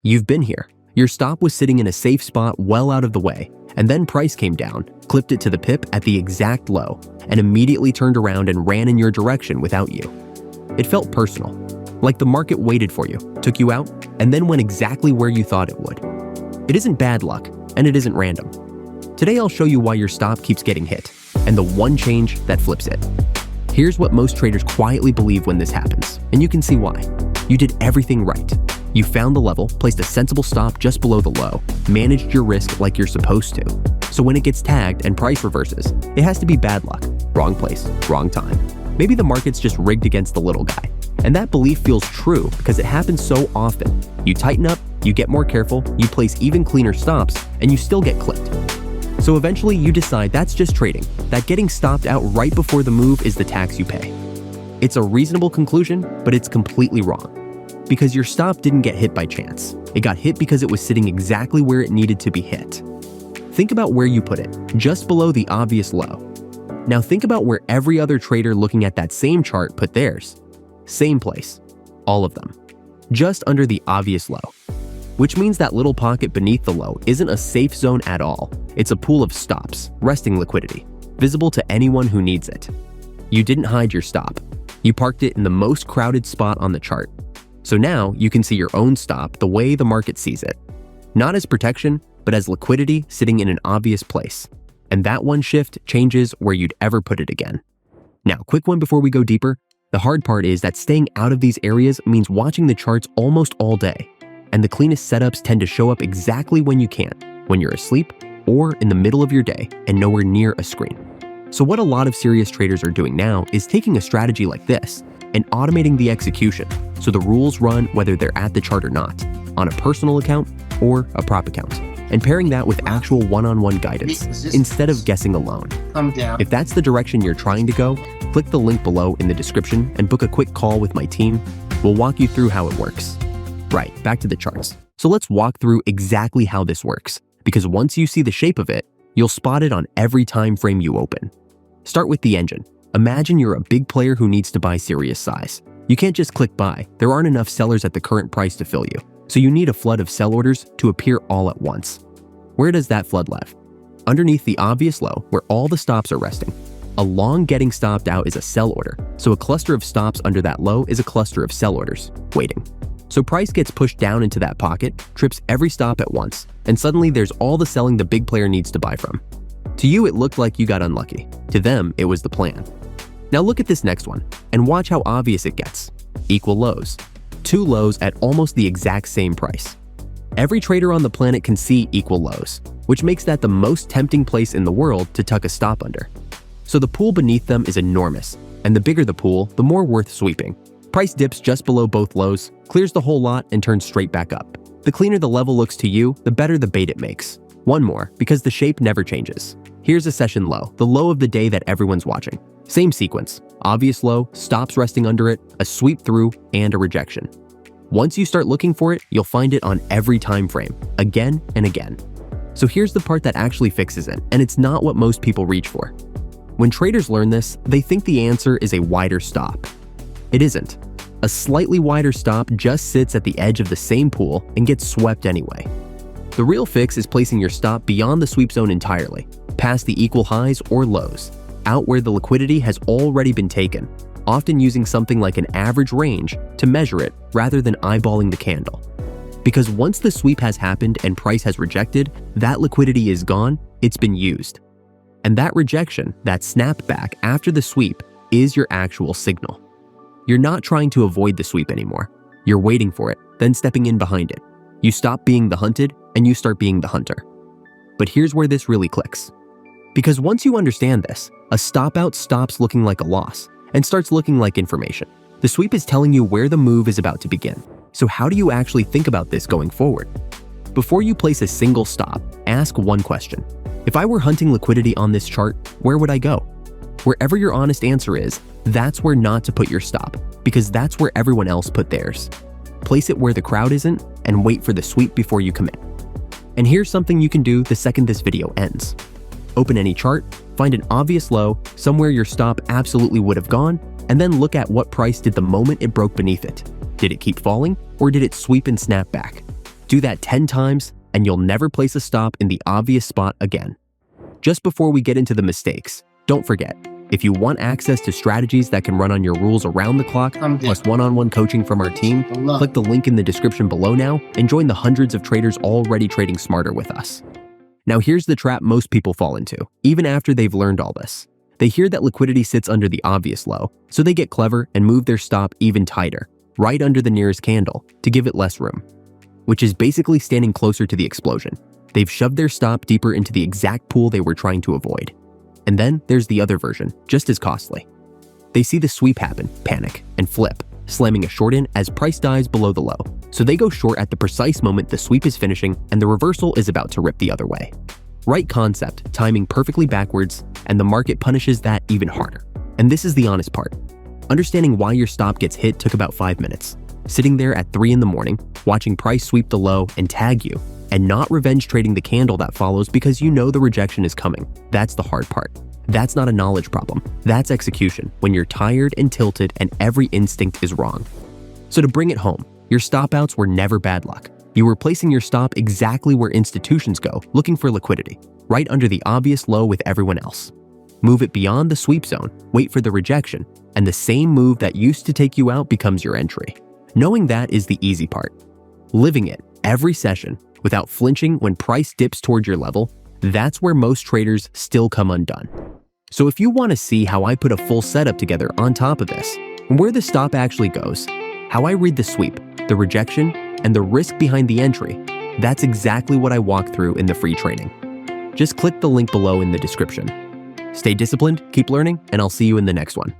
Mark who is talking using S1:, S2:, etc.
S1: You've been here. Your stop was sitting in a safe spot well out of the way, and then price came down, clipped it to the pip at the exact low, and immediately turned around and ran in your direction without you. It felt personal, like the market waited for you, took you out, and then went exactly where you thought it would. It isn't bad luck, and it isn't random. Today I'll show you why your stop keeps getting hit, and the one change that flips it. Here's what most traders quietly believe when this happens, and you can see why. You did everything right. You found the level, placed a sensible stop just below the low, managed your risk like you're supposed to. So when it gets tagged and price reverses, it has to be bad luck, wrong place, wrong time. Maybe the market's just rigged against the little guy. And that belief feels true because it happens so often. You tighten up, you get more careful, you place even cleaner stops, and you still get clipped. So eventually you decide that's just trading, that getting stopped out right before the move is the tax you pay. It's a reasonable conclusion, but it's completely wrong. Because your stop didn't get hit by chance. It got hit because it was sitting exactly where it needed to be hit. Think about where you put it, just below the obvious low. Now think about where every other trader looking at that same chart put theirs. Same place. All of them. Just under the obvious low. Which means that little pocket beneath the low isn't a safe zone at all. It's a pool of stops, resting liquidity, visible to anyone who needs it. You didn't hide your stop. You parked it in the most crowded spot on the chart. So now you can see your own stop the way the market sees it. Not as protection, but as liquidity sitting in an obvious place. And that one shift changes where you'd ever put it again. Now, quick one before we go deeper. The hard part is that staying out of these areas means watching the charts almost all day. And the cleanest setups tend to show up exactly when you can, when you're asleep or in the middle of your day and nowhere near a screen. So what a lot of serious traders are doing now is taking a strategy like this and automating the execution so the rules run whether they're at the chart or not, on a personal account or a prop account, and pairing that with actual one-on-one guidance instead of guessing alone. If that's the direction you're trying to go, click the link below in the description and book a quick call with my team. We'll walk you through how it works. Right, back to the charts. So let's walk through exactly how this works, because once you see the shape of it, you'll spot it on every time frame you open. Start with the engine. Imagine you're a big player who needs to buy serious size. You can't just click buy. There aren't enough sellers at the current price to fill you. So you need a flood of sell orders to appear all at once. Where does that flood live? Underneath the obvious low, where all the stops are resting. A long getting stopped out is a sell order, so a cluster of stops under that low is a cluster of sell orders, waiting. So price gets pushed down into that pocket, trips every stop at once, and suddenly there's all the selling the big player needs to buy from. To you, it looked like you got unlucky. To them, it was the plan. Now look at this next one, and watch how obvious it gets. Equal lows. Two lows at almost the exact same price. Every trader on the planet can see equal lows, which makes that the most tempting place in the world to tuck a stop under. So the pool beneath them is enormous, and the bigger the pool, the more worth sweeping. Price dips just below both lows, clears the whole lot, and turns straight back up. The cleaner the level looks to you, the better the bait it makes. One more, because the shape never changes. Here's a session low, the low of the day that everyone's watching. Same sequence, obvious low, stops resting under it, a sweep through, and a rejection. Once you start looking for it, you'll find it on every time frame, again and again. So here's the part that actually fixes it, and it's not what most people reach for. When traders learn this, they think the answer is a wider stop. It isn't. A slightly wider stop just sits at the edge of the same pool and gets swept anyway. The real fix is placing your stop beyond the sweep zone entirely, past the equal highs or lows, out where the liquidity has already been taken, often using something like an average range to measure it rather than eyeballing the candle. Because once the sweep has happened and price has rejected, that liquidity is gone, it's been used. And that rejection, that snapback after the sweep, is your actual signal. You're not trying to avoid the sweep anymore. You're waiting for it, then stepping in behind it. You stop being the hunted and you start being the hunter. But here's where this really clicks. Because once you understand this, a stop out stops looking like a loss and starts looking like information. The sweep is telling you where the move is about to begin. So how do you actually think about this going forward? Before you place a single stop, ask one question. If I were hunting liquidity on this chart, where would I go? Wherever your honest answer is, that's where not to put your stop, because that's where everyone else put theirs. Place it where the crowd isn't and wait for the sweep before you commit. And here's something you can do the second this video ends. Open any chart, find an obvious low, somewhere your stop absolutely would have gone, and then look at what price did the moment it broke beneath it. Did it keep falling, or did it sweep and snap back? Do that 10 times, and you'll never place a stop in the obvious spot again. Just before we get into the mistakes, don't forget, if you want access to strategies that can run on your rules around the clock, plus one-on-one coaching from our team, click the link in the description below now and join the hundreds of traders already trading smarter with us. Now here's the trap most people fall into, even after they've learned all this. They hear that liquidity sits under the obvious low, so they get clever and move their stop even tighter, right under the nearest candle, to give it less room, which is basically standing closer to the explosion. They've shoved their stop deeper into the exact pool they were trying to avoid. And then there's the other version, just as costly. They see the sweep happen, panic, and flip, slamming a short in as price dives below the low. So they go short at the precise moment the sweep is finishing and the reversal is about to rip the other way. Right concept, timing perfectly backwards, and the market punishes that even harder. And this is the honest part. Understanding why your stop gets hit took about 5 minutes. Sitting there at 3 in the morning, watching price sweep the low and tag you, and not revenge trading the candle that follows because you know the rejection is coming. That's the hard part. That's not a knowledge problem. That's execution, when you're tired and tilted and every instinct is wrong. So to bring it home, your stop outs were never bad luck. You were placing your stop exactly where institutions go, looking for liquidity, right under the obvious low with everyone else. Move it beyond the sweep zone, wait for the rejection, and the same move that used to take you out becomes your entry. Knowing that is the easy part. Living it every session, without flinching when price dips toward your level, that's where most traders still come undone. So if you want to see how I put a full setup together on top of this, and where the stop actually goes, how I read the sweep, the rejection, and the risk behind the entry, that's exactly what I walk through in the free training. Just click the link below in the description. Stay disciplined, keep learning, and I'll see you in the next one.